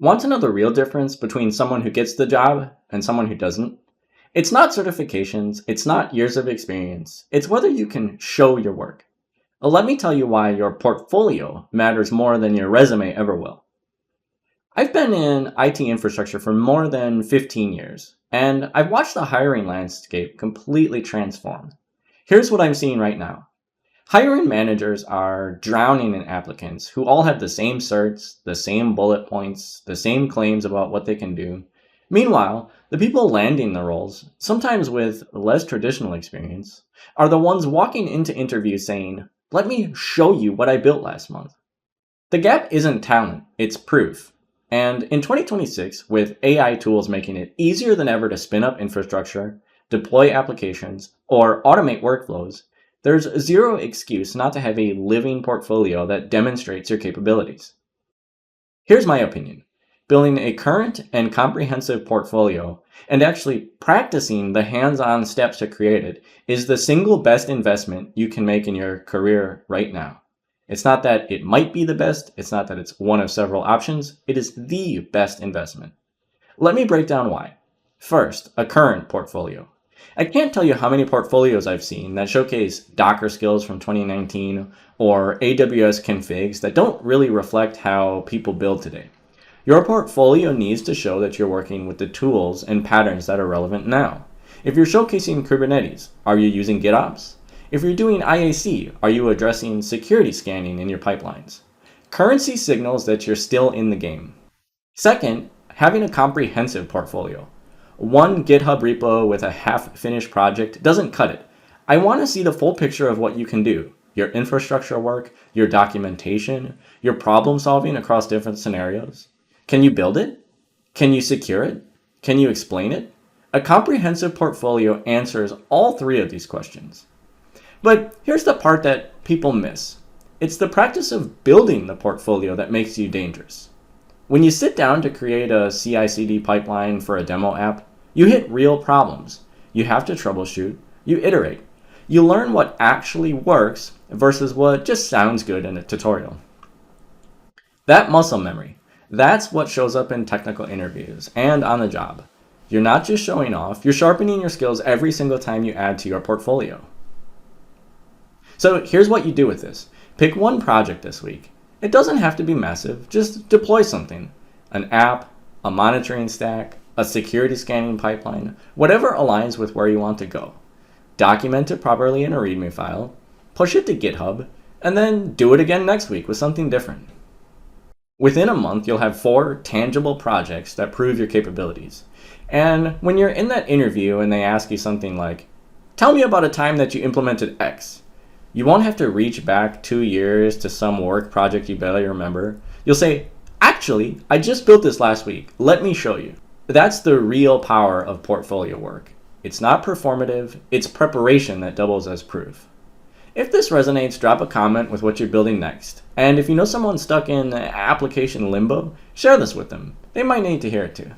Want to know the real difference between someone who gets the job and someone who doesn't? It's not certifications, it's not years of experience, it's whether you can show your work. Let me tell you why your portfolio matters more than your resume ever will. I've been in IT infrastructure for more than 15 years, and I've watched the hiring landscape completely transform. Here's what I'm seeing right now. Hiring managers are drowning in applicants who all have the same certs, the same bullet points, the same claims about what they can do. Meanwhile, the people landing the roles, sometimes with less traditional experience, are the ones walking into interviews saying, "Let me show you what I built last month." The gap isn't talent, it's proof. And in 2026, with AI tools making it easier than ever to spin up infrastructure, deploy applications, or automate workflows, there's zero excuse not to have a living portfolio that demonstrates your capabilities. Here's my opinion. Building a current and comprehensive portfolio and actually practicing the hands-on steps to create it is the single best investment you can make in your career right now. It's not that it might be the best, it's not that it's one of several options, it is the best investment. Let me break down why. First, a current portfolio. I can't tell you how many portfolios I've seen that showcase Docker skills from 2019 or AWS configs that don't really reflect how people build today. Your portfolio needs to show that you're working with the tools and patterns that are relevant now. If you're showcasing Kubernetes, are you using GitOps? If you're doing IAC, are you addressing security scanning in your pipelines? Currency signals that you're still in the game. Second, having a comprehensive portfolio. One GitHub repo with a half-finished project doesn't cut it. I want to see the full picture of what you can do. Your infrastructure work, your documentation, your problem solving across different scenarios. Can you build it? Can you secure it? Can you explain it? A comprehensive portfolio answers all three of these questions. But here's the part that people miss. It's the practice of building the portfolio that makes you dangerous. When you sit down to create a CI/CD pipeline for a demo app, you hit real problems. You have to troubleshoot, you iterate. You learn what actually works versus what just sounds good in a tutorial. That muscle memory, that's what shows up in technical interviews and on the job. You're not just showing off, you're sharpening your skills every single time you add to your portfolio. So here's what you do with this. Pick one project this week. It doesn't have to be massive, just deploy something. An app, a monitoring stack, a security scanning pipeline, whatever aligns with where you want to go. Document it properly in a README file, push it to GitHub, and then do it again next week with something different. Within a month, you'll have 4 tangible projects that prove your capabilities. And when you're in that interview and they ask you something like, "Tell me about a time that you implemented X," you won't have to reach back 2 years to some work project you barely remember. You'll say, "Actually, I just built this last week. Let me show you." That's the real power of portfolio work. It's not performative, it's preparation that doubles as proof. If this resonates, drop a comment with what you're building next. And if you know someone stuck in application limbo, share this with them. They might need to hear it too.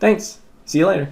Thanks. See you later.